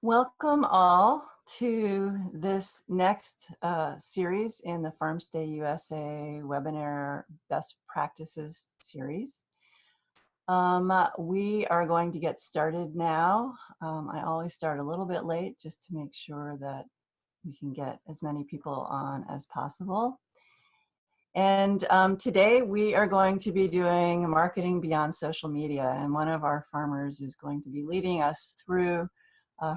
Welcome all to this next series in the Farmstay USA webinar Best Practices series. We are going to get started now. I always start a little bit late just to make sure that we can get as many people on as possible. And today we are going to be doing marketing beyond social media, and one of our farmers is going to be leading us through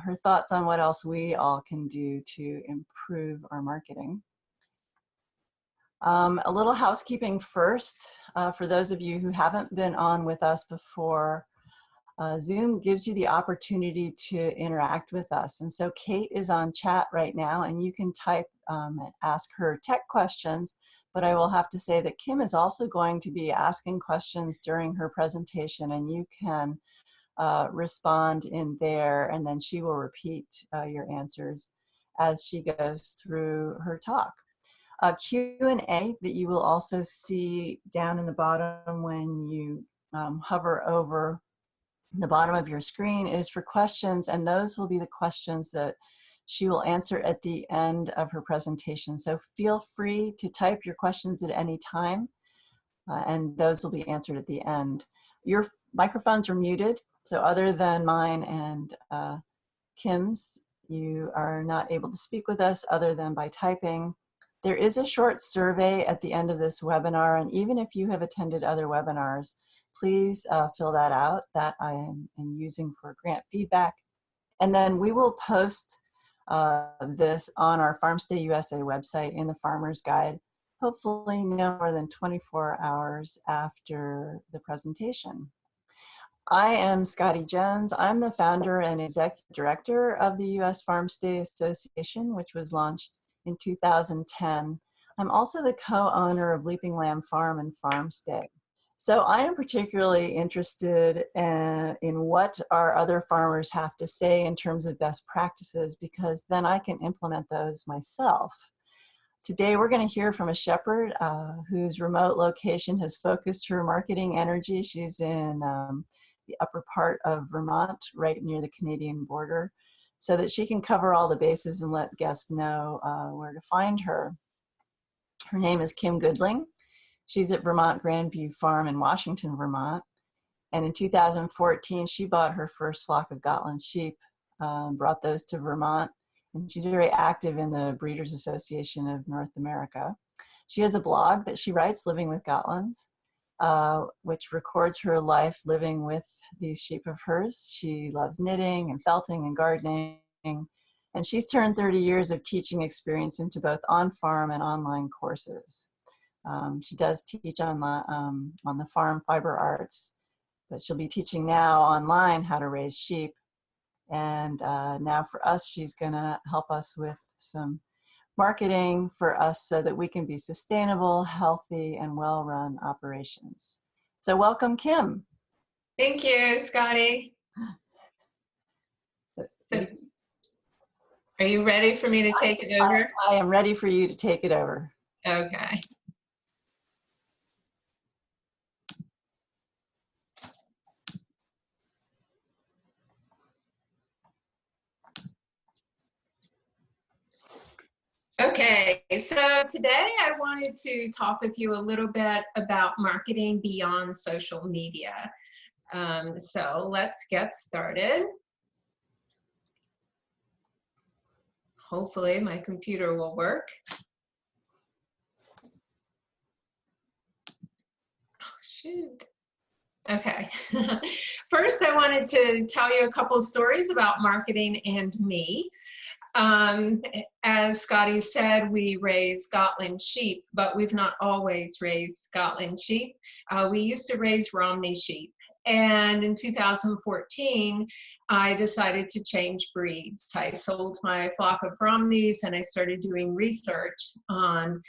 her thoughts on what else we all can do to improve our marketing. A little housekeeping first. For those of you who haven't been on with us before, Zoom gives you the opportunity to interact with us. And so Kate is on chat right now, and you can type and ask her tech questions. But I will have to say that Kim is also going to be asking questions during her presentation, and you can respond in there, and then she will repeat your answers as she goes through her talk. Q&A that you will also see down in the bottom when you hover over the bottom of your screen is for questions, and those will be the questions that she will answer at the end of her presentation. So feel free to type your questions at any time, and those will be answered at the end. Your microphones are muted, so other than mine and Kim's, you are not able to speak with us other than by typing. There is a short survey at the end of this webinar, and even if you have attended other webinars, please fill that out. That I am using for grant feedback. And then we will post this on our Farmstay USA website in the Farmer's Guide, hopefully no more than 24 hours after the presentation. I am Scotty Jones. I'm the founder and executive director of the U.S. Farmstay Association, which was launched in 2010. I'm also the co-owner of Leaping Lamb Farm and Farmstay. So I am particularly interested in what our other farmers have to say in terms of best practices, because then I can implement those myself. Today we're going to hear from a shepherd whose remote location has focused her marketing energy. She's in the upper part of Vermont, right near the Canadian border, so that she can cover all the bases and let guests know where to find her. Her name is Kim Goodling. She's at Vermont Grandview Farm in Washington, Vermont. And in 2014, she bought her first flock of Gotland sheep, brought those to Vermont, and she's very active in the Breeders Association of North America. She has a blog that she writes, Living with Gotlands, which records her life living with these sheep of hers. She loves knitting and felting and gardening, and she's turned 30 years of teaching experience into both on-farm and online courses. She does teach on the farm fiber arts, but she'll be teaching now online how to raise sheep. And now for us, she's gonna help us with some marketing for us so that we can be sustainable, healthy, and well-run operations. So welcome, Kim. Thank you, Scotty. So, are you ready for me to take it over? I am ready for you to take it over. Okay. Okay, so today I wanted to talk with you a little bit about marketing beyond social media. So let's get started. Hopefully my computer will work. Oh, shoot. Okay. First, I wanted to tell you a couple of stories about marketing and me. As Scotty said, we raise Gotland sheep, but we've not always raised Gotland sheep. We used to raise Romney sheep. And in 2014, I decided to change breeds. I sold my flock of Romneys and I started doing research on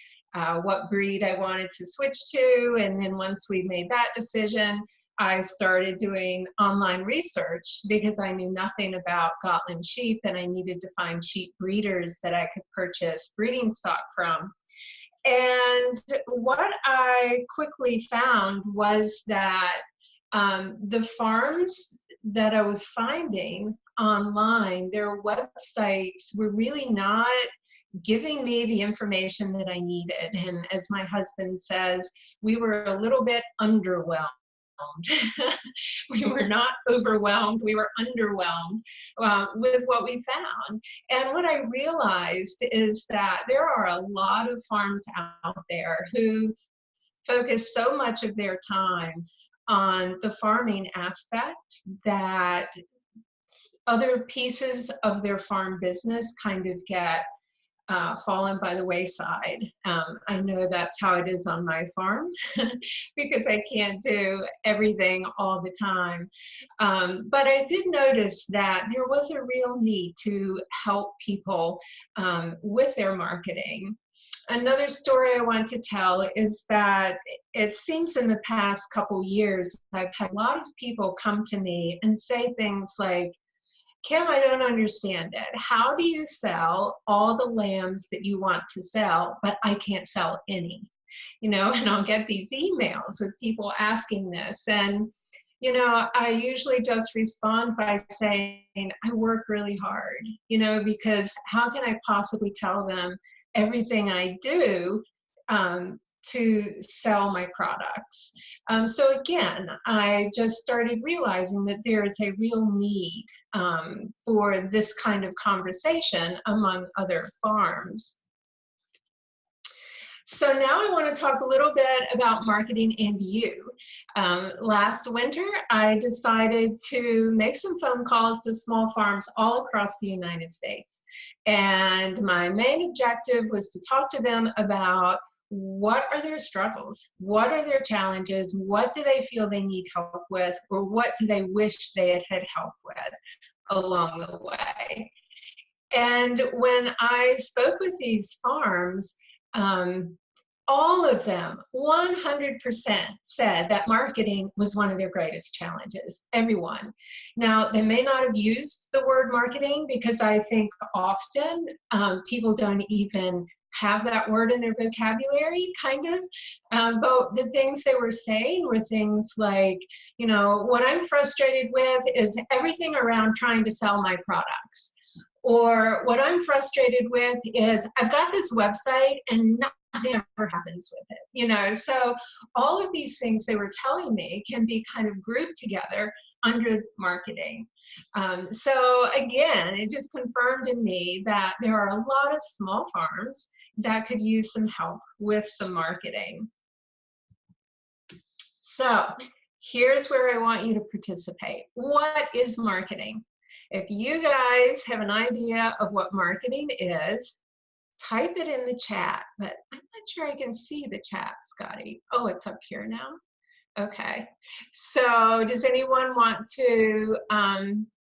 what breed I wanted to switch to. And then once we made that decision, I started doing online research because I knew nothing about Gotland sheep and I needed to find sheep breeders that I could purchase breeding stock from. And what I quickly found was that the farms that I was finding online, their websites were really not giving me the information that I needed. And as my husband says, we were a little bit underwhelmed. We were not overwhelmed, we were underwhelmed with what we found. And what I realized is that there are a lot of farms out there who focus so much of their time on the farming aspect that other pieces of their farm business kind of get fallen by the wayside. I know that's how it is on my farm because I can't do everything all the time. But I did notice that there was a real need to help people with their marketing. Another story I want to tell is that it seems in the past couple years, I've had a lot of people come to me and say things like, Kim, I don't understand it. How do you sell all the lambs that you want to sell, but I can't sell any? You know, and I'll get these emails with people asking this. And, you know, I usually just respond by saying, I work really hard, you know, because how can I possibly tell them everything I do to sell my products? So again, I just started realizing that there is a real need for this kind of conversation among other farms. So now I want to talk a little bit about marketing and you. Last winter, I decided to make some phone calls to small farms all across the United States. And my main objective was to talk to them about what are their struggles, what are their challenges, what do they feel they need help with, or what do they wish they had had help with along the way. And when I spoke with these farms, all of them, 100% said that marketing was one of their greatest challenges, everyone. Now, they may not have used the word marketing because I think often people don't even have that word in their vocabulary, kind of. But the things they were saying were things like, you know, what I'm frustrated with is everything around trying to sell my products. Or what I'm frustrated with is I've got this website and nothing ever happens with it. You know, so all of these things they were telling me can be kind of grouped together under marketing. So again, it just confirmed in me that there are a lot of small farms that could use some help with some marketing. So here's where I want you to participate. What is marketing? If you guys have an idea of what marketing is, type it in the chat, but I'm not sure I can see the chat, Scotty. Oh, it's up here now. Okay. So does anyone want to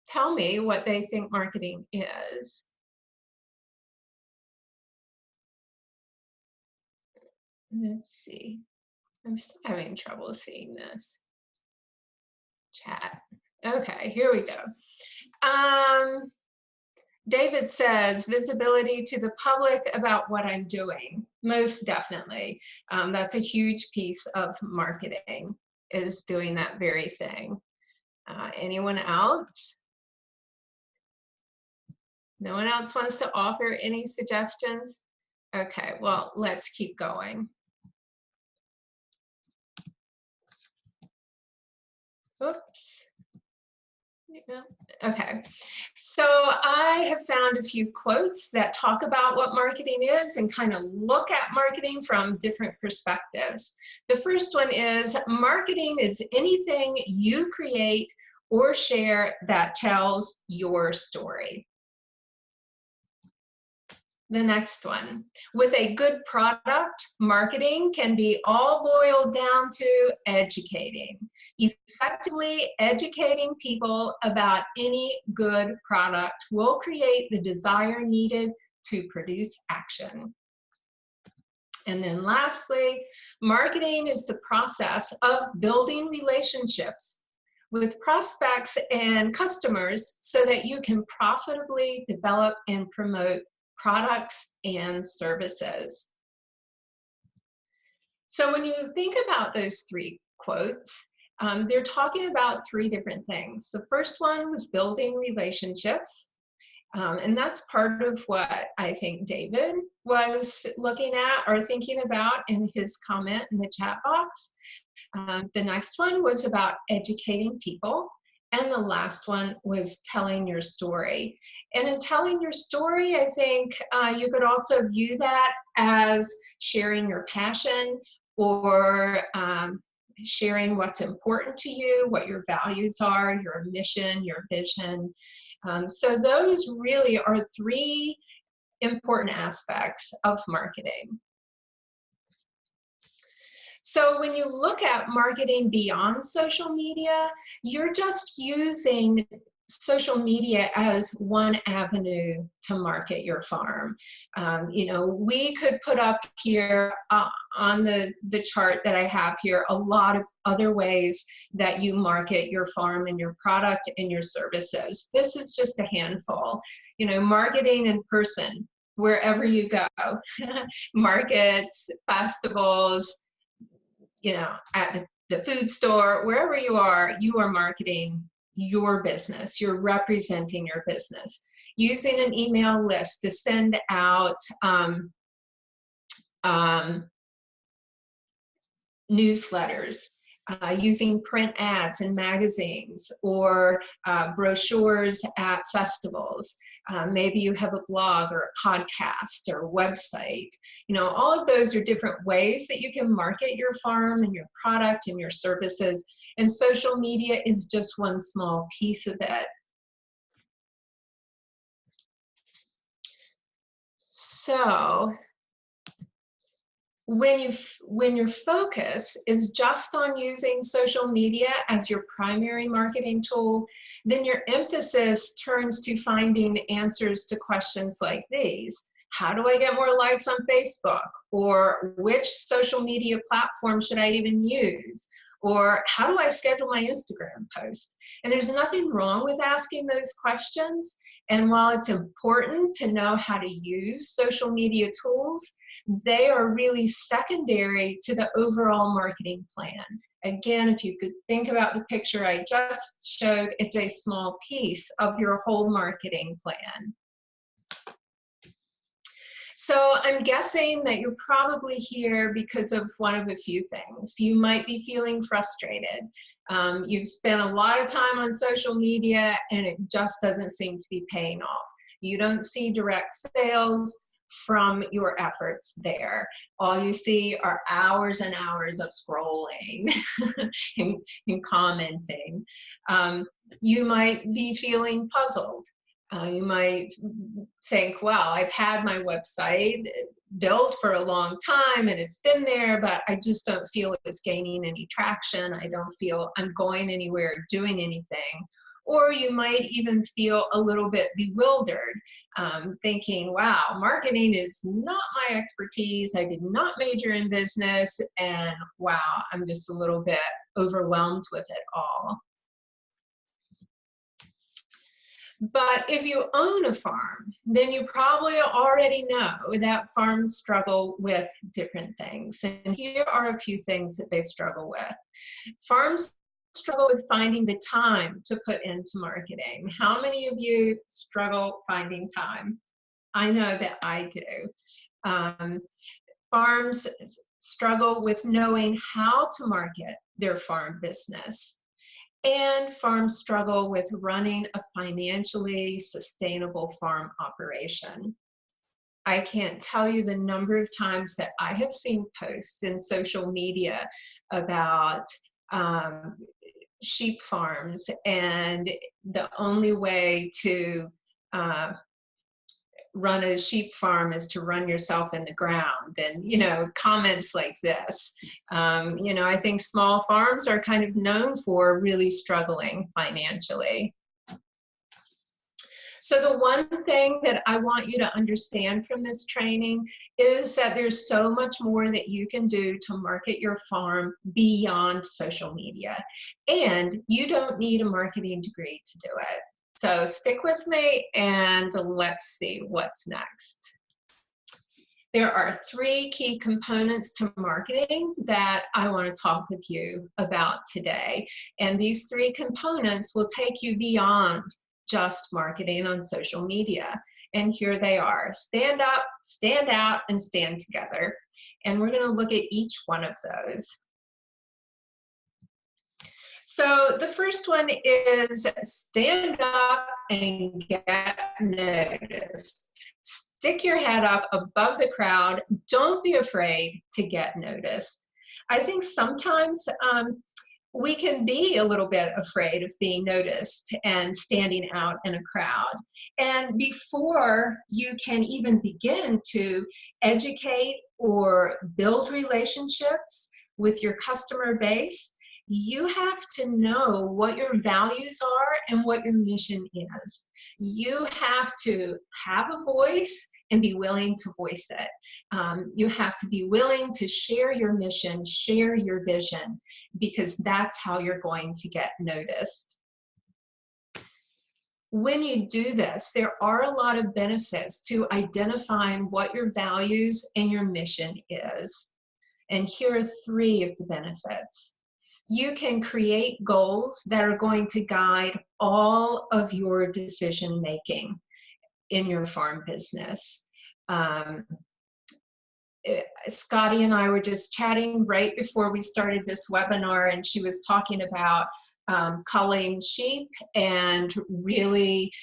tell me what they think marketing is? Let's see. I'm still having trouble seeing this chat. Okay, here we go. David says, visibility to the public about what I'm doing. Most definitely. That's a huge piece of marketing, is doing that very thing. Anyone else? No one else wants to offer any suggestions? Okay, well, let's keep going. Oops. Yeah. Okay, so I have found a few quotes that talk about what marketing is and kind of look at marketing from different perspectives. The first one is, marketing is anything you create or share that tells your story. The next one, with a good product, marketing can be all boiled down to educating. Effectively educating people about any good product will create the desire needed to produce action. And then lastly, marketing is the process of building relationships with prospects and customers so that you can profitably develop and promote products and services. So when you think about those three quotes, They're talking about three different things. The first one was building relationships. And that's part of what I think David was looking at or thinking about in his comment in the chat box. The next one was about educating people. And the last one was telling your story. And in telling your story, I think you could also view that as sharing your passion or sharing what's important to you, what your values are, your mission, your vision. So those really are three important aspects of marketing. So when you look at marketing beyond social media, you're just using social media as one avenue to market your farm. You know, we could put up here on the chart that I have here a lot of other ways that you market your farm and your product and your services. This is just a handful. You know, marketing in person, wherever you go, markets, festivals, you know, at the food store, wherever you are marketing your business. You're representing your business. Using an email list to send out newsletters, using print ads in magazines or brochures at festivals. Maybe you have a blog or a podcast or a website. You know, all of those are different ways that you can market your farm and your product and your services. And social media is just one small piece of it. So when your focus is just on using social media as your primary marketing tool, then your emphasis turns to finding answers to questions like these. How do I get more likes on Facebook? Or which social media platform should I even use? Or how do I schedule my Instagram post? And there's nothing wrong with asking those questions. And while it's important to know how to use social media tools, they are really secondary to the overall marketing plan. Again, if you could think about the picture I just showed, it's a small piece of your whole marketing plan. So I'm guessing that you're probably here because of one of a few things. You might be feeling frustrated. You've spent a lot of time on social media and it just doesn't seem to be paying off. You don't see direct sales from your efforts there. All you see are hours and hours of scrolling and commenting. You might be feeling puzzled. You might think, well, I've had my website built for a long time and it's been there, but I just don't feel it's gaining any traction. I don't feel I'm going anywhere, doing anything. Or you might even feel a little bit bewildered, thinking, wow, marketing is not my expertise. I did not major in business. And wow, I'm just a little bit overwhelmed with it all. But if you own a farm, then you probably already know that farms struggle with different things. And here are a few things that they struggle with. Farms struggle with finding the time to put into marketing. How many of you struggle finding time? I know that I do. Farms struggle with knowing how to market their farm business. And farms struggle with running a financially sustainable farm operation. I can't tell you the number of times that I have seen posts in social media about sheep farms, and the only way to run a sheep farm is to run yourself in the ground, and you know, comments like this. You know, I think small farms are kind of known for really struggling financially. So the one thing that I want you to understand from this training is that there's so much more that you can do to market your farm beyond social media. And you don't need a marketing degree to do it. So stick with me and let's see what's next. There are three key components to marketing that I want to talk with you about today. And these three components will take you beyond just marketing on social media. And here they are: stand up, stand out, and stand together. And we're going to look at each one of those. So the first one is stand up and get noticed. Stick your head up above the crowd. Don't be afraid to get noticed. I think sometimes we can be a little bit afraid of being noticed and standing out in a crowd. And before you can even begin to educate or build relationships with your customer base, you have to know what your values are and what your mission is. You have to have a voice and be willing to voice it. You have to be willing to share your mission, share your vision, because that's how you're going to get noticed. When you do this, there are a lot of benefits to identifying what your values and your mission is. And here are three of the benefits. You can create goals that are going to guide all of your decision making in your farm business. Scotty and I were just chatting right before we started this webinar, and she was talking about culling sheep and really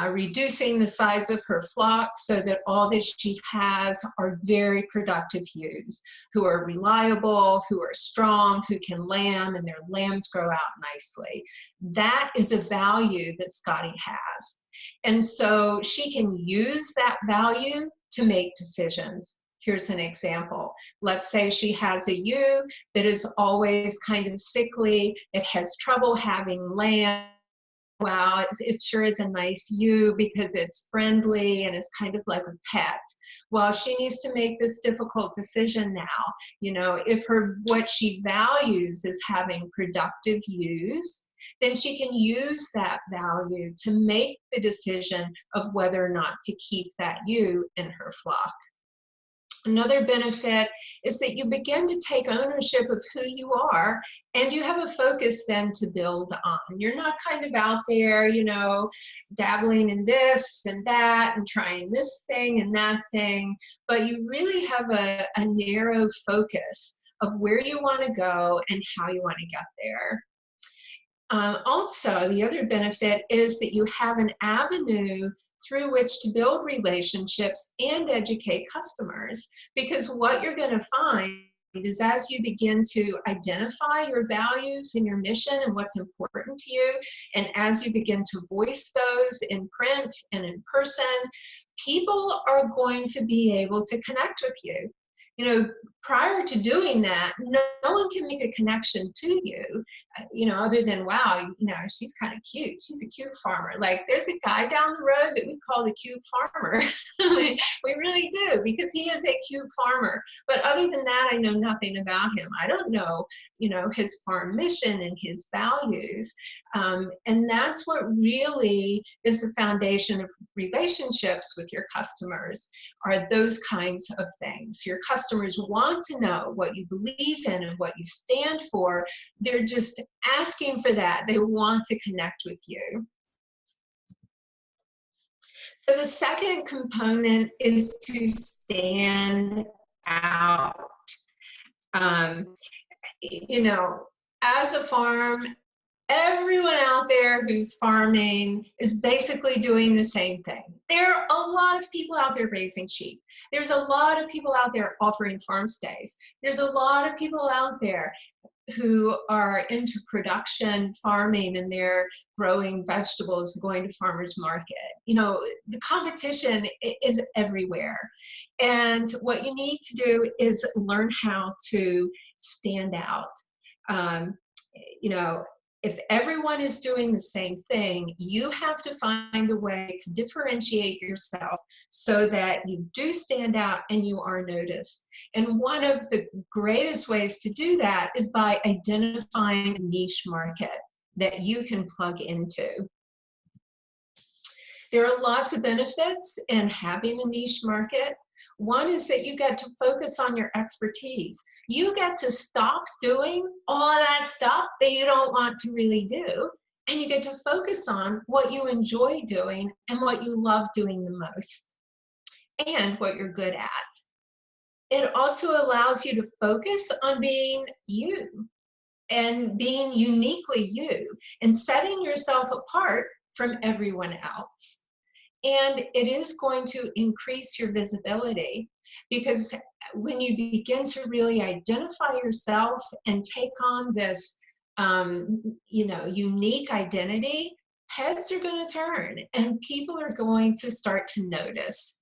reducing the size of her flock so that all that she has are very productive ewes who are reliable, who are strong, who can lamb, and their lambs grow out nicely. That is a value that Scotty has. And so she can use that value to make decisions. Here's an example. Let's say she has a ewe that is always kind of sickly. It has trouble having lamb. Wow, it sure is a nice ewe because it's friendly and it's kind of like a pet. Well, she needs to make this difficult decision now. You know, if what she values is having productive ewes, then she can use that value to make the decision of whether or not to keep that ewe in her flock. Another benefit is that you begin to take ownership of who you are, and you have a focus then to build on. You're not kind of out there, you know, dabbling in this and that and trying this thing and that thing, but you really have a narrow focus of where you want to go and how you want to get there. Also, the other benefit is that you have an avenue through which to build relationships and educate customers, because what you're going to find is as you begin to identify your values and your mission and what's important to you, and as you begin to voice those in print and in person, people are going to be able to connect with you. You know, prior to doing that, no one can make a connection to you, you know, other than, wow, you know, she's kind of cute. She's a cute farmer. Like, there's a guy down the road that we call the cute farmer. We really do, because he is a cute farmer. But other than that, I know nothing about him. I don't know, you know, his farm mission and his values. And that's what really is the foundation of relationships with your customers, are those kinds of things. Your customers want to know what you believe in and what you stand for. They're just asking for that. They want to connect with you. So the second component is to stand out. You know, as a farm, everyone out there who's farming is basically doing the same thing. There are a lot of people out there raising sheep. There's a lot of people out there offering farm stays. There's a lot of people out there who are into production farming, and they're growing vegetables, going to farmers market. You know, the competition is everywhere. And what you need to do is learn how to stand out. You know, if everyone is doing the same thing, you have to find a way to differentiate yourself so that you do stand out and you are noticed. And one of the greatest ways to do that is by identifying a niche market that you can plug into. There are lots of benefits in having a niche market. One is that you get to focus on your expertise. You get to stop doing all that stuff that you don't want to really do, and you get to focus on what you enjoy doing and what you love doing the most and what you're good at. It also allows you to focus on being you and being uniquely you and setting yourself apart from everyone else. And it is going to increase your visibility, because when you begin to really identify yourself and take on this unique identity, heads are going to turn and people are going to start to notice.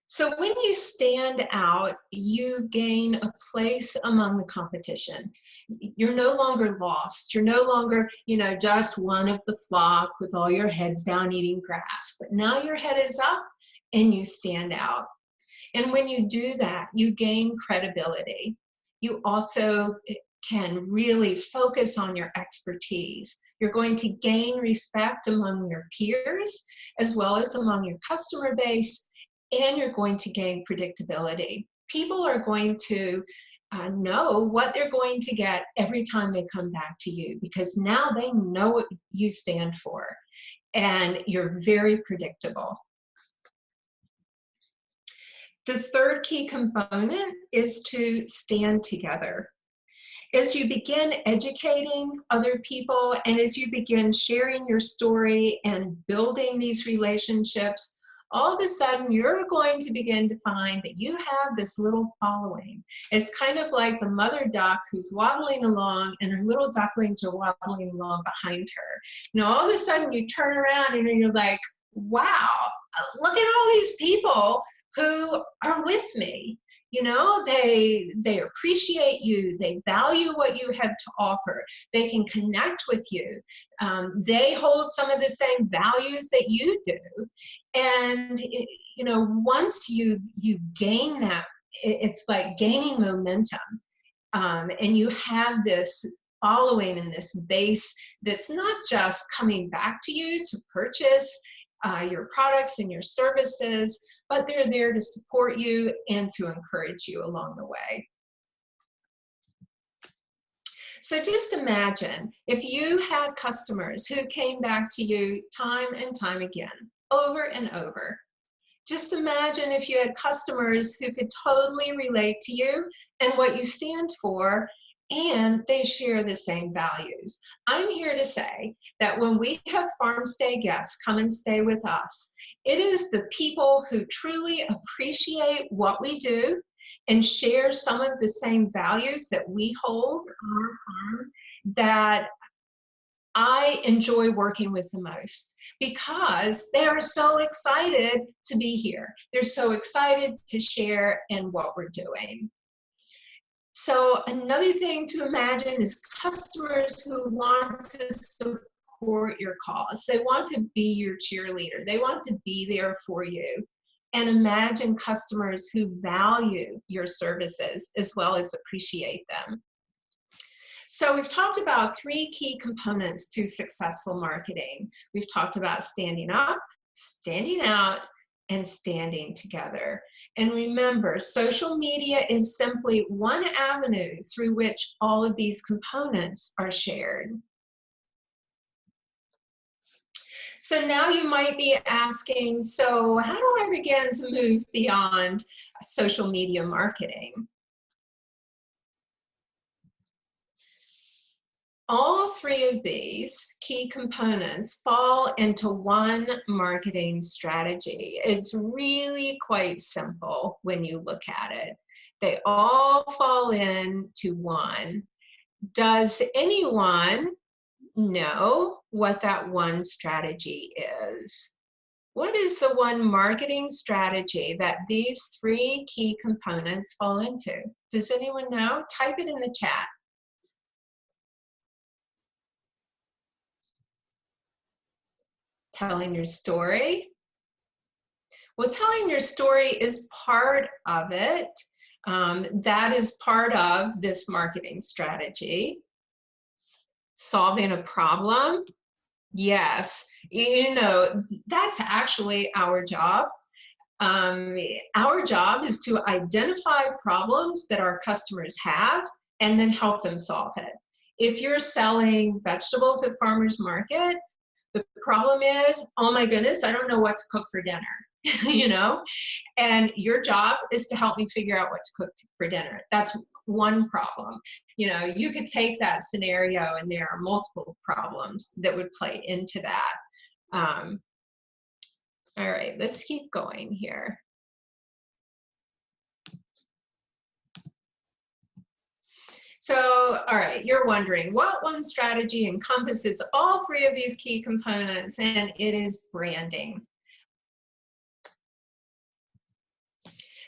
So when you stand out, you gain a place among the competition. You're no longer lost. You're no longer, just one of the flock with all your heads down eating grass. But now your head is up and you stand out. And when you do that, you gain credibility. You also can really focus on your expertise. You're going to gain respect among your peers as well as among your customer base, and you're going to gain predictability. People are going to know what they're going to get every time they come back to you, because now they know what you stand for, and you're very predictable. The third key component is to stand together. As you begin educating other people and as you begin sharing your story and building these relationships, all of a sudden you're going to begin to find that you have this little following. It's kind of like the mother duck who's waddling along and her little ducklings are waddling along behind her. All of a sudden you turn around and you're like, wow, look at all these people who are with me. They appreciate you. They value what you have to offer. They can connect with you. They hold some of the same values that you do. And, once you gain that, it's like gaining momentum. And you have this following and this base that's not just coming back to you to purchase your products and your services, but they're there to support you and to encourage you along the way. So just imagine if you had customers who came back to you time and time again, over and over. Just imagine if you had customers who could totally relate to you and what you stand for, and they share the same values. I'm here to say that when we have farm stay guests come and stay with us, it is the people who truly appreciate what we do and share some of the same values that we hold on our farm that I enjoy working with the most, because they are so excited to be here. They're so excited to share in what we're doing. So another thing to imagine is customers who want to support your cause. They want to be your cheerleader. They want to be there for you. And imagine customers who value your services as well as appreciate them. So we've talked about 3 key components to successful marketing. We've talked about standing up, standing out, and standing together. And remember, social media is simply one avenue through which all of these components are shared. So now you might be asking, so how do I begin to move beyond social media marketing? All 3 of these key components fall into one marketing strategy. It's really quite simple when you look at it. They all fall into one. Does anyone know what that one strategy is? What is the one marketing strategy that these 3 key components fall into? Does anyone know? Type it in the chat. Telling your story. Well, telling your story is part of it. That is part of this marketing strategy. Solving a problem. Yes, you know, that's actually our job. Um, our job is to identify problems that our customers have and then help them solve it. If you're selling vegetables at farmers market, the problem is, oh my goodness, I don't know what to cook for dinner, you know? And your job is to help me figure out what to cook for dinner. That's one problem. You know, you could take that scenario and there are multiple problems that would play into that. Um, all right, let's keep going here. So, all right, you're wondering what one strategy encompasses all three of these key components, and it is branding.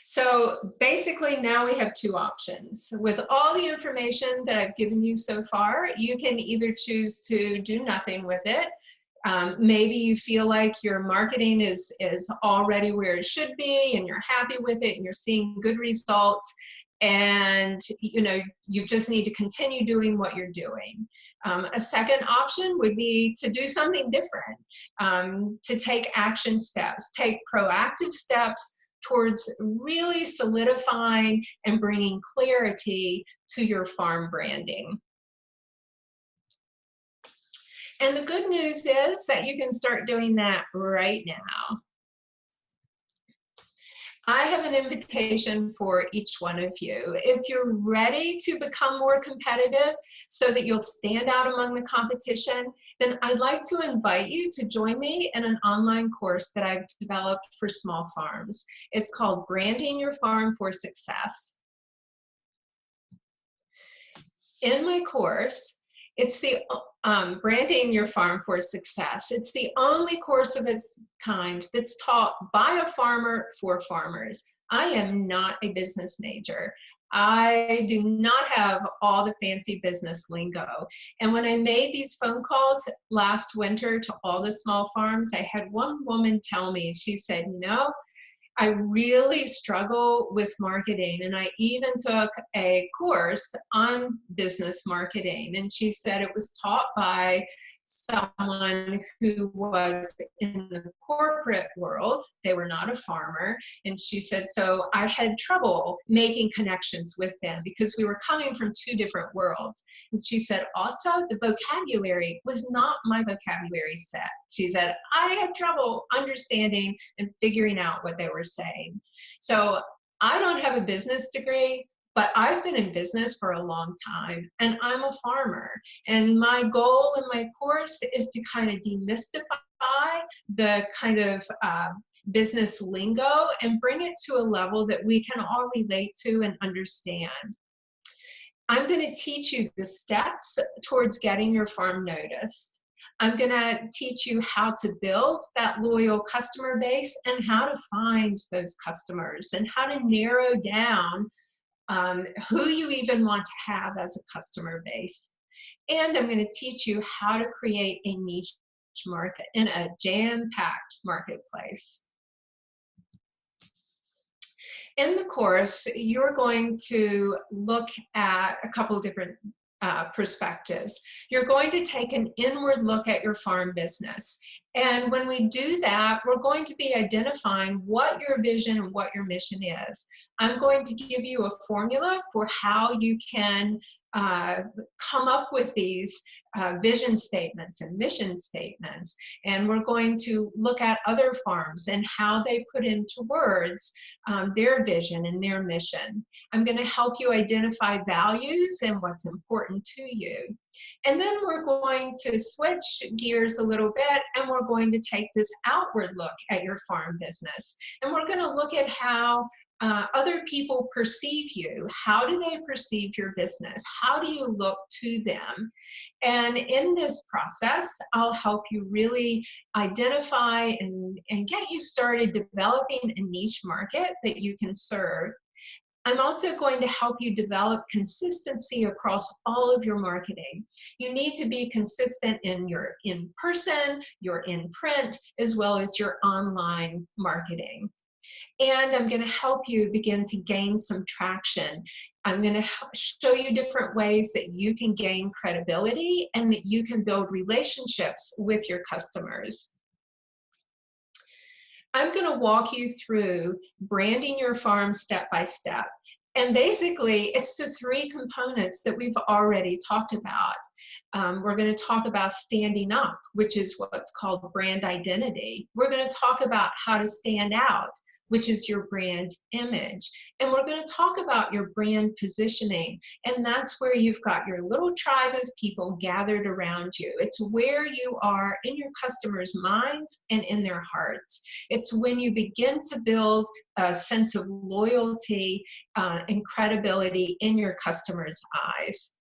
So basically now we have two options. With all the information that I've given you so far, you can either choose to do nothing with it. Maybe you feel like your marketing is already where it should be and you're happy with it and you're seeing good results, and you know you just need to continue doing what you're doing. A second option would be to do something different, to take action steps, take proactive steps towards really solidifying and bringing clarity to your farm branding. And the good news is that you can start doing that right now. I have an invitation for each one of you. If you're ready to become more competitive so that you'll stand out among the competition, then I'd like to invite you to join me in an online course that I've developed for small farms. It's called Branding Your Farm for Success. In my course, it's the Branding Your Farm for Success. It's the only course of its kind that's taught by a farmer for farmers. I am not a business major. I do not have all the fancy business lingo. And when I made these phone calls last winter to all the small farms, I had one woman tell me, she said, you know, I really struggle with marketing, and I even took a course on business marketing. And she said it was taught by someone who was in the corporate world. They were not a farmer. And she said, so I had trouble making connections with them because we were coming from two different worlds. And she said, also, the vocabulary was not my vocabulary set. She said, I had trouble understanding and figuring out what they were saying. So I don't have a business degree, but I've been in business for a long time, and I'm a farmer. And my goal in my course is to kind of demystify the kind of business lingo and bring it to a level that we can all relate to and understand. I'm going to teach you the steps towards getting your farm noticed. I'm going to teach you how to build that loyal customer base and how to find those customers and how to narrow down who you even want to have as a customer base. And I'm going to teach you how to create a niche market in a jam-packed marketplace. In the course, you're going to look at a couple of different perspectives. You're going to take an inward look at your farm business. And when we do that, we're going to be identifying what your vision and what your mission is. I'm going to give you a formula for how you can come up with these vision statements and mission statements. And we're going to look at other farms and how they put into words their vision and their mission. I'm going to help you identify values and what's important to you. And then we're going to switch gears a little bit, and we're going to take this outward look at your farm business. And we're going to look at how other people perceive you. How do they perceive your business? How do you look to them? And in this process, I'll help you really identify and get you started developing a niche market that you can serve. I'm also going to help you develop consistency across all of your marketing. You need to be consistent in your in-person, your in-print, as well as your online marketing. And I'm going to help you begin to gain some traction I'm going to show you different ways that you can gain credibility and that you can build relationships with your customers. I'm going to walk you through branding your farm step by step. And basically, it's the three components that we've already talked about. We're going to talk about standing up, which is what's called brand identity. We're going to talk about how to stand out, which is your brand image. And we're going to talk about your brand positioning. And that's where you've got your little tribe of people gathered around you. It's where you are in your customers' minds and in their hearts. It's when you begin to build a sense of loyalty and credibility in your customers' eyes.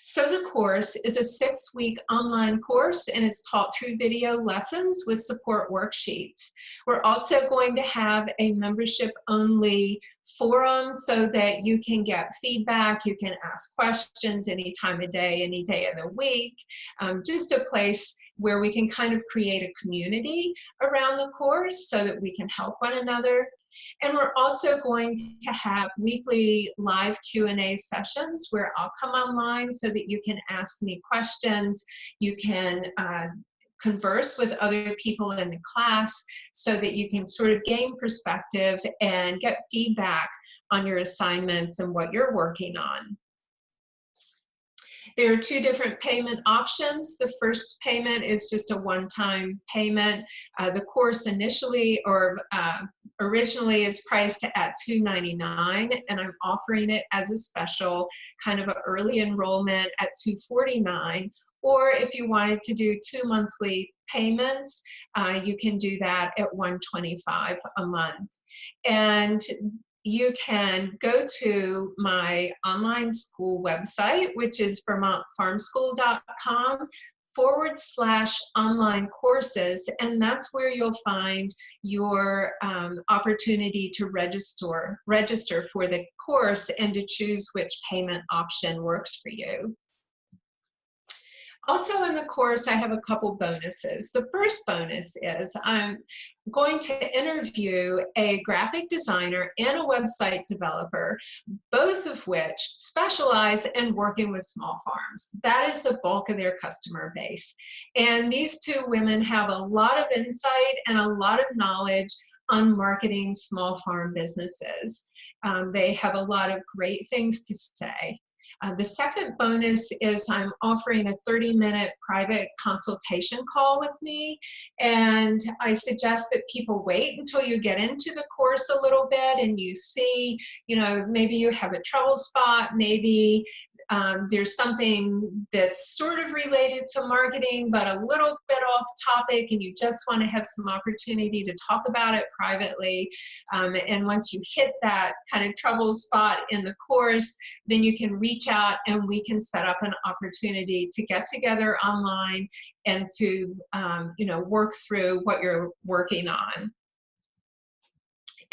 So the course is a 6-week online course, and it's taught through video lessons with support worksheets. We're also going to have a membership-only forum so that you can get feedback, you can ask questions any time of day, any day of the week, just a place where we can kind of create a community around the course so that we can help one another. And we're also going to have weekly live Q&A sessions where I'll come online so that you can ask me questions. You can converse with other people in the class so that you can sort of gain perspective and get feedback on your assignments and what you're working on. There are 2 different payment options. The first payment is just a one-time payment. The course initially or originally is priced at $299, and I'm offering it as a special kind of an early enrollment at $249. Or if you wanted to do 2 monthly payments, you can do that at $125 a month. And you can go to my online school website, which is vermontfarmschool.com/online courses, and that's where you'll find your opportunity to register for the course and to choose which payment option works for you. Also in the course, I have a couple bonuses. The first bonus is I'm going to interview a graphic designer and a website developer, both of which specialize in working with small farms. That is the bulk of their customer base. And these 2 women have a lot of insight and a lot of knowledge on marketing small farm businesses. They have a lot of great things to say. The second bonus is I'm offering a 30-minute private consultation call with me, and I suggest that people wait until you get into the course a little bit and you see, you know, maybe you have a trouble spot, maybe there's something that's sort of related to marketing but a little bit off topic and you just want to have some opportunity to talk about it privately. And once you hit that kind of trouble spot in the course, then you can reach out and we can set up an opportunity to get together online and to work through what you're working on.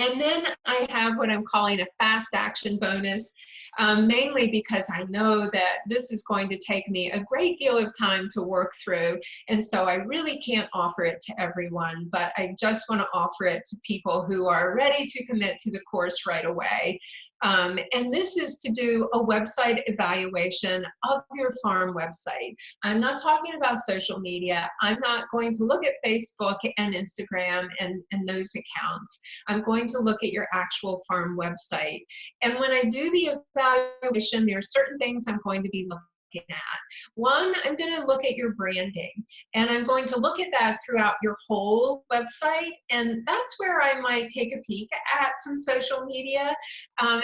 And then I have what I'm calling a fast action bonus, mainly because I know that this is going to take me a great deal of time to work through. And so I really can't offer it to everyone, but I just want to offer it to people who are ready to commit to the course right away. And this is to do a website evaluation of your farm website. I'm not talking about social media. I'm not going to look at Facebook and Instagram and those accounts. I'm going to look at your actual farm website. And when I do the evaluation, there are certain things I'm going to be looking at. One, I'm going to look at your branding, and I'm going to look at that throughout your whole website, and that's where I might take a peek at some social media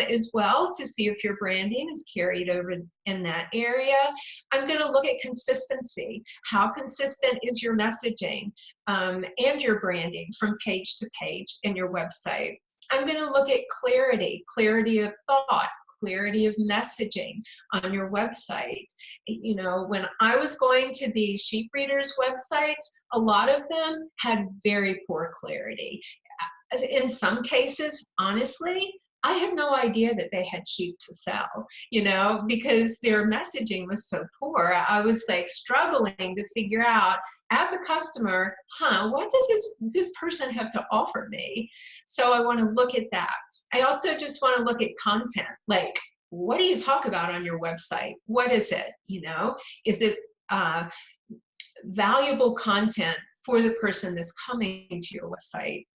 as well to see if your branding is carried over in that area. I'm going to look at consistency. How consistent is your messaging and your branding from page to page in your website? I'm going to look at clarity of thought, clarity of messaging on your website. You know, when I was going to the sheep breeders' websites, a lot of them had very poor clarity. In some cases, honestly, I had no idea that they had sheep to sell, you know, because their messaging was so poor. I was like struggling to figure out as a customer, what does this person have to offer me? So I want to look at that. I also just want to look at content, like, what do you talk about on your website? What is it? Is it valuable content for the person that's coming to your website?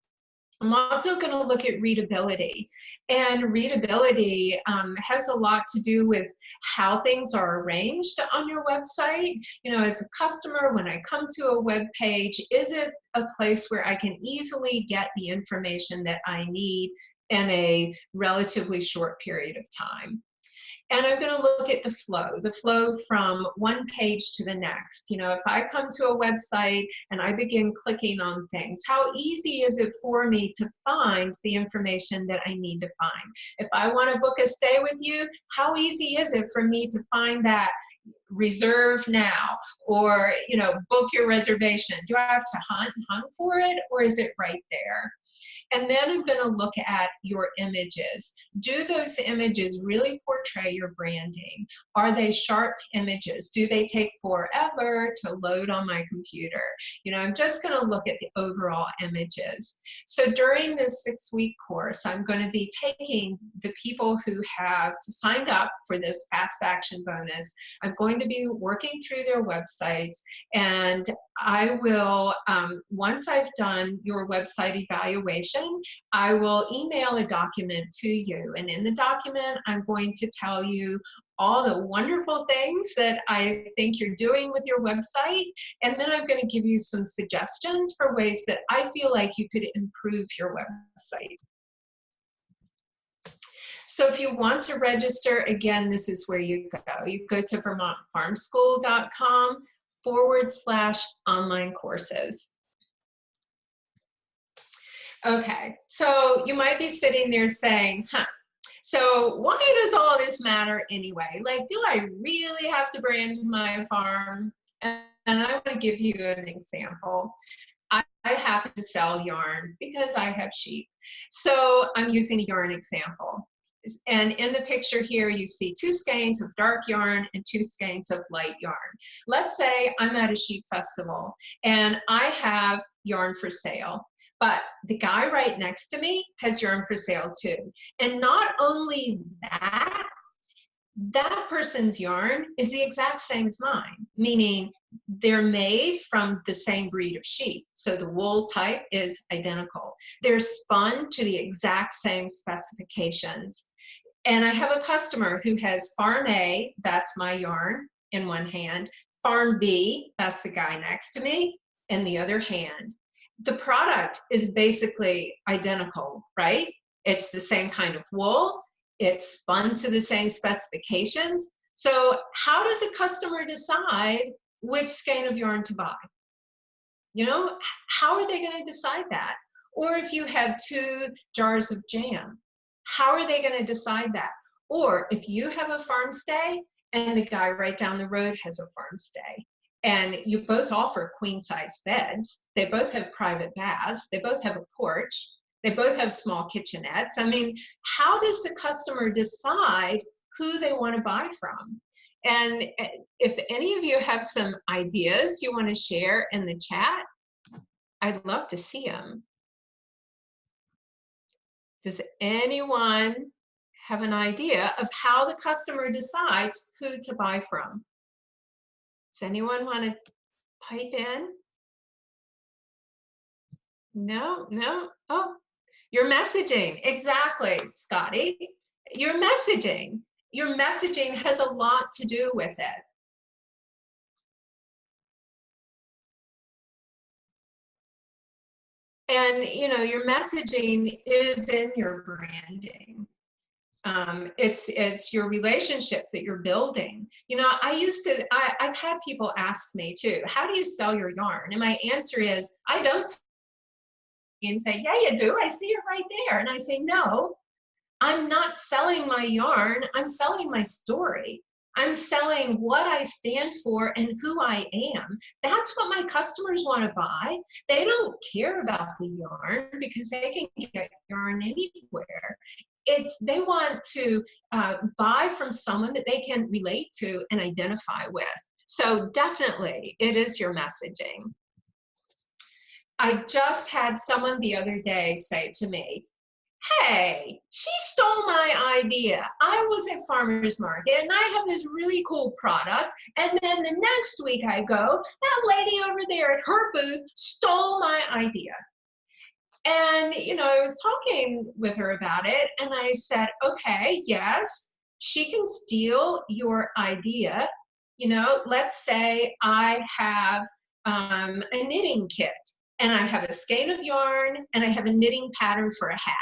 I'm also going to look at readability. And readability has a lot to do with how things are arranged on your website. As a customer, when I come to a web page, is it a place where I can easily get the information that I need in a relatively short period of time? And I'm going to look at the flow from one page to the next. If I come to a website and I begin clicking on things, how easy is it for me to find the information that I need to find? If I want to book a stay with you, how easy is it for me to find that reserve now, or book your reservation? Do I have to hunt for it, or is it right there? And then I'm going to look at your images. Do those images really portray your branding? Are they sharp images? Do they take forever to load on my computer? I'm just going to look at the overall images. So during this 6-week course, I'm going to be taking the people who have signed up for this fast action bonus. I'm going to be working through their websites, and I will, once I've done your website evaluation, I will email a document to you. And in the document, I'm going to tell you all the wonderful things that I think you're doing with your website. And then I'm going to give you some suggestions for ways that I feel like you could improve your website. So if you want to register, again, this is where you go. You go to vermontfarmschool.com/online courses. Okay, so you might be sitting there saying, so why does all this matter anyway? Like, do I really have to brand my farm? And I want to give you an example. I happen to sell yarn because I have sheep. So I'm using a yarn example. And in the picture here, you see 2 skeins of dark yarn and 2 skeins of light yarn. Let's say I'm at a sheep festival and I have yarn for sale. But the guy right next to me has yarn for sale too. And not only that, that person's yarn is the exact same as mine, meaning they're made from the same breed of sheep. So the wool type is identical. They're spun to the exact same specifications. And I have a customer who has Farm A, that's my yarn, in one hand, Farm B, that's the guy next to me, in the other hand. The product is basically identical, right? It's the same kind of wool. It's spun to the same specifications. So how does a customer decide which skein of yarn to buy? How are they going to decide that? Or if you have 2 jars of jam, how are they going to decide that? Or if you have a farm stay and the guy right down the road has a farm stay, and you both offer queen-size beds, they both have private baths, they both have a porch, they both have small kitchenettes. I mean, how does the customer decide who they want to buy from? And if any of you have some ideas you want to share in the chat, I'd love to see them. Does anyone have an idea of how the customer decides who to buy from? Does anyone want to pipe in? No? Oh, your messaging. Exactly, Scotty. Your messaging. Your messaging has a lot to do with it. And your messaging is in your branding. It's your relationship that you're building. I've had people ask me too, how do you sell your yarn? And my answer is, I don't. And say, yeah, you do. I see it right there. And I say, no, I'm not selling my yarn. I'm selling my story. I'm selling what I stand for and who I am. That's what my customers want to buy. They don't care about the yarn because they can get yarn anywhere. They want to buy from someone that they can relate to and identify with. So definitely, it is your messaging. I just had someone the other day say to me, hey, she stole my idea. I was at farmer's market and I have this really cool product. And then the next week I go, that lady over there at her booth stole my idea. And, I was talking with her about it and I said, okay, yes, she can steal your idea. Let's say I have a knitting kit and I have a skein of yarn and I have a knitting pattern for a hat.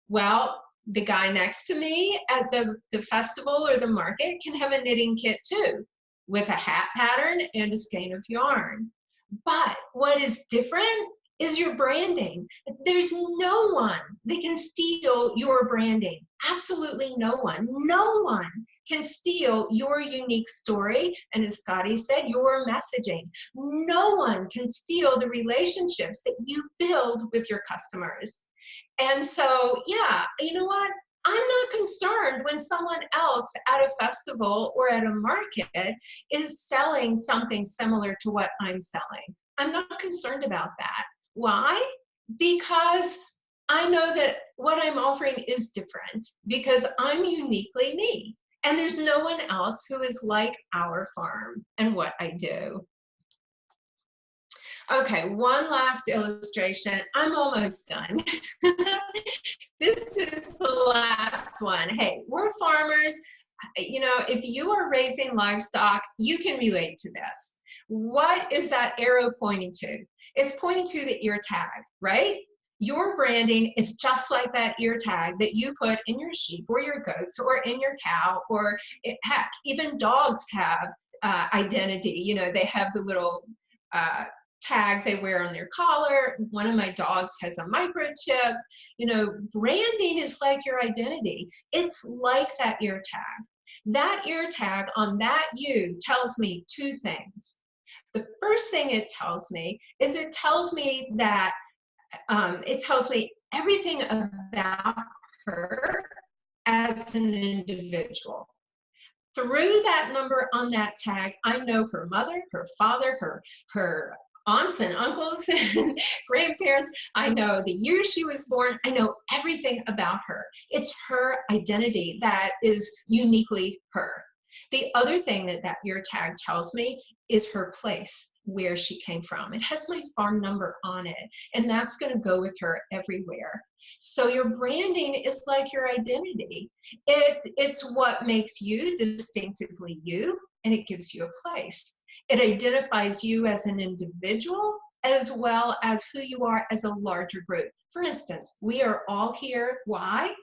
Well, the guy next to me at the festival or the market can have a knitting kit too, with a hat pattern and a skein of yarn. But what is different is your branding. There's no one that can steal your branding. Absolutely no one. No one can steal your unique story. And as Scotty said, your messaging. No one can steal the relationships that you build with your customers. And so, yeah, you know what? I'm not concerned when someone else at a festival or at a market is selling something similar to what I'm selling. I'm not concerned about that. Why? Because I know that what I'm offering is different because I'm uniquely me. And there's no one else who is like our farm and what I do. Okay, one last illustration. I'm almost done. This is the last one. Hey, we're farmers. If you are raising livestock, you can relate to this. What is that arrow pointing to? It's pointing to the ear tag, right? Your branding is just like that ear tag that you put in your sheep or your goats or in your cow, or heck, even dogs have identity. They have the little tag they wear on their collar. One of my dogs has a microchip. Branding is like your identity. It's like that ear tag. That ear tag on that ewe tells me two things. The first thing it tells me is it tells me that it tells me everything about her as an individual. Through that number on that tag, I know her mother, her father, her aunts and uncles and grandparents. I know the year she was born. I know everything about her. It's her identity that is uniquely her. The other thing that ear tag tells me is her place, where she came from. It has my farm number on it, and that's going to go with her everywhere. So your branding is like your identity. It's what makes you distinctively you, and it gives you a place. It identifies you as an individual as well as who you are as a larger group. For instance, we are all here. Why?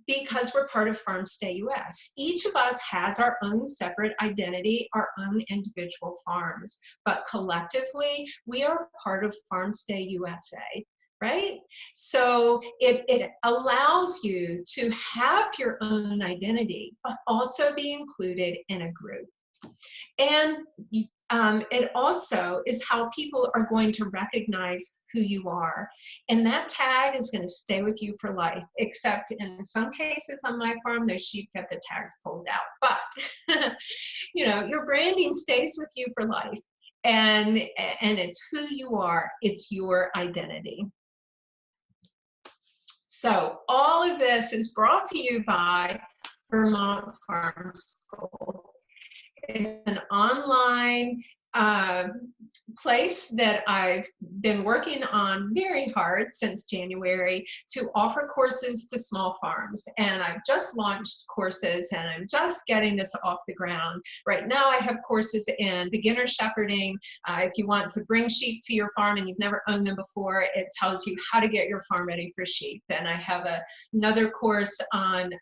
Because we're part of Farmstay US. Each of us has our own separate identity, our own individual farms, but collectively, we are part of Farmstay USA, right? So it allows you to have your own identity, but also be included in a group. And it also is how people are going to recognize who you are. And that tag is going to stay with you for life, except in some cases on my farm, those sheep get the tags pulled out. But, your branding stays with you for life. And it's who you are. It's your identity. So all of this is brought to you by Vermont Farm School. It's an online place that I've been working on very hard since January to offer courses to small farms. And I've just launched courses and I'm just getting this off the ground. Right now I have courses in beginner shepherding. If you want to bring sheep to your farm and you've never owned them before, it tells you how to get your farm ready for sheep. And I have another course on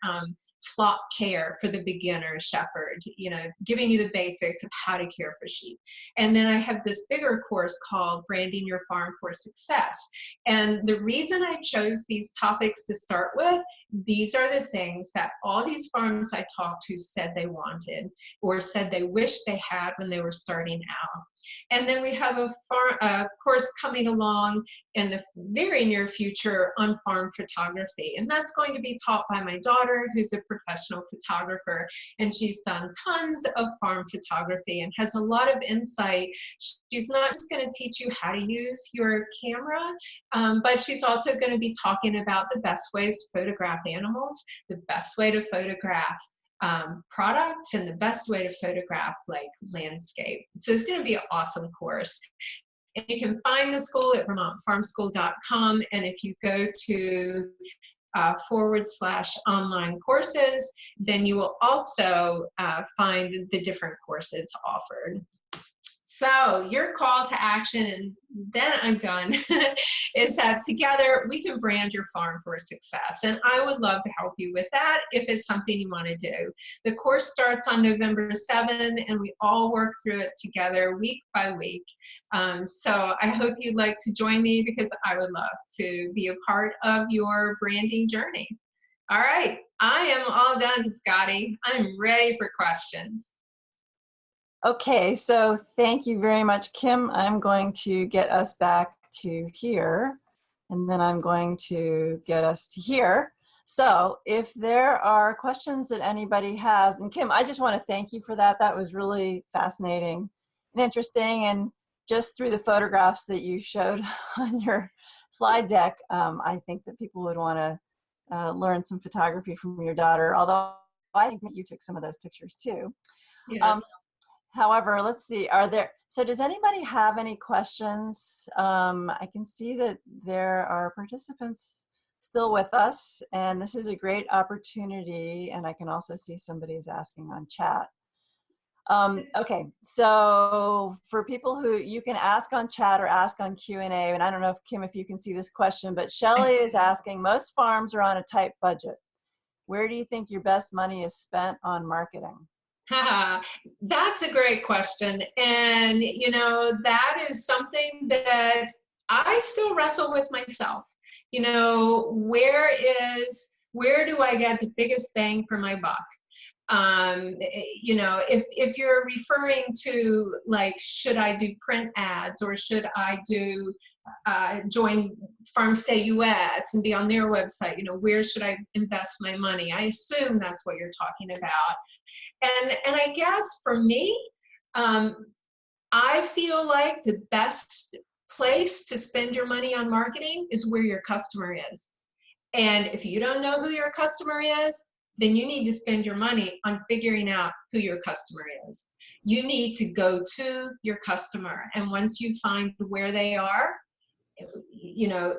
flock care for the beginner shepherd, giving you the basics of how to care for sheep. And then I have this bigger course called Branding Your Farm for Success. And the reason I chose these topics to start with these are the things that all these farms I talked to said they wanted or said they wished they had when they were starting out. And then we have a course coming along in the very near future on farm photography. And that's going to be taught by my daughter, who's a professional photographer. And she's done tons of farm photography and has a lot of insight. She's not just going to teach you how to use your camera, but she's also going to be talking about the best ways to photograph animals, the best way to photograph products, and the best way to photograph like landscape. So it's going to be an awesome course. And you can find the school at vermontfarmschool.com. And if you go to /online courses, then you will also find the different courses offered. So your call to action, and then I'm done, is that together we can brand your farm for success. And I would love to help you with that if it's something you want to do. The course starts on November 7, and we all work through it together week by week. So I hope you'd like to join me, because I would love to be a part of your branding journey. All right, I am all done, Scotty. I'm ready for questions. Okay, so thank you very much, Kim. I'm going to get us back to here, and then I'm going to get us to here. So if there are questions that anybody has, and Kim, I just want to thank you for that. That was really fascinating and interesting. And just through the photographs that you showed on your slide deck, I think that people would want to learn some photography from your daughter, although I think you took some of those pictures too. Yeah. However, let's see, so does anybody have any questions? I can see that there are participants still with us, and this is a great opportunity, and I can also see somebody's asking on chat. Okay, so for people who, you can ask on chat or ask on Q&A, and I don't know if Kim, if you can see this question, but Shelley is asking, most farms are on a tight budget. Where do you think your best money is spent on marketing? That's a great question. And, you know, that is something that I still wrestle with myself. You know, where do I get the biggest bang for my buck? You know, if you're referring to like, should I do print ads, or should I do join Farmstay US and be on their website, you know, where should I invest my money? I assume that's what you're talking about. And I guess for me, I feel like the best place to spend your money on marketing is where your customer is. And if you don't know who your customer is, then you need to spend your money on figuring out who your customer is. You need to go to your customer. And once you find where they are, you know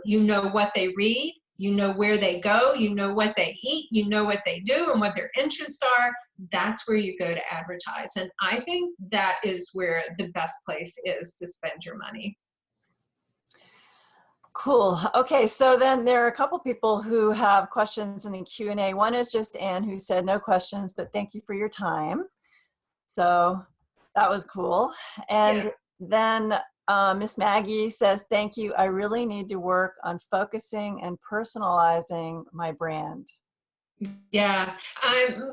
what they read, you know where they go, you know what they eat, you know what they do and what their interests are. That's where you go to advertise. And I think that is where the best place is to spend your money. Cool. Okay, so then there are a couple people who have questions in the Q&A. One is just Anne, who said no questions, but thank you for your time. So that was cool. And then Miss Maggie says, thank you. I really need to work on focusing and personalizing my brand. Yeah,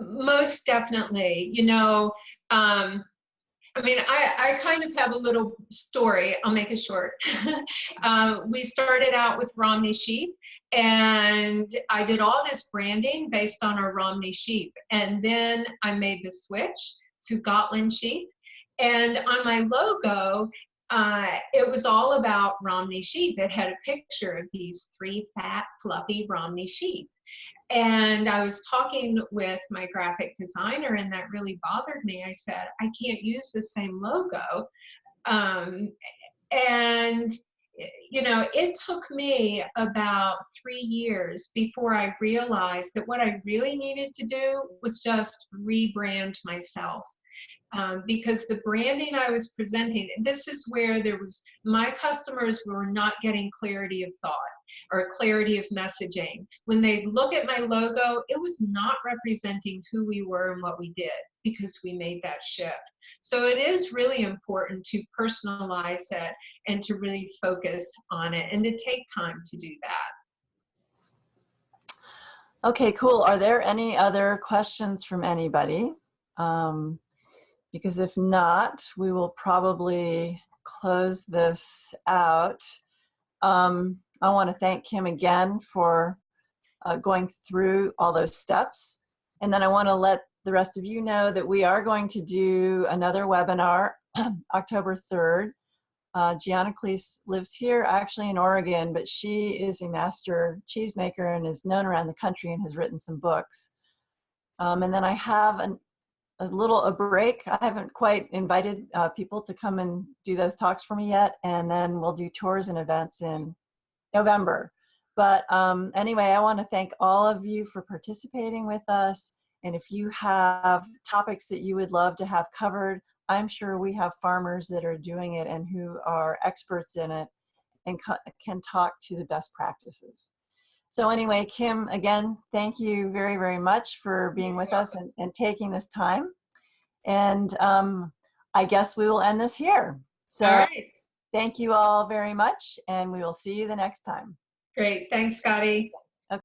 most definitely. You know, I mean, I kind of have a little story. I'll make it short. We started out with Romney sheep, and I did all this branding based on our Romney sheep. And then I made the switch to Goodling sheep. And on my logo, it was all about Romney sheep. It had a picture of these 3 fat, fluffy Romney sheep. And I was talking with my graphic designer, and that really bothered me. I said, I can't use the same logo. And, you know, it took me about 3 years before I realized that what I really needed to do was just rebrand myself. Because the branding I was presenting, this is where my customers were not getting clarity of thought or clarity of messaging. When they look at my logo, it was not representing who we were and what we did, because we made that shift. So it is really important to personalize it and to really focus on it and to take time to do that. Okay, cool. Are there any other questions from anybody? Um, because if not, we will probably close this out. I want to thank Kim again for going through all those steps. And then I want to let the rest of you know that we are going to do another webinar October 3rd. Gianna Cleese lives here, actually in Oregon, but she is a master cheesemaker and is known around the country and has written some books. And then I have a break. I haven't quite invited people to come and do those talks for me yet. And then we'll do tours and events in November. But anyway, I want to thank all of you for participating with us. And if you have topics that you would love to have covered, I'm sure we have farmers that are doing it and who are experts in it and can talk to the best practices. So anyway, Kim, again, thank you very, very much for being with us and taking this time. And I guess we will end this here. All So right. thank you all very much, and we will see you the next time. Great. Thanks, Scotty. Okay.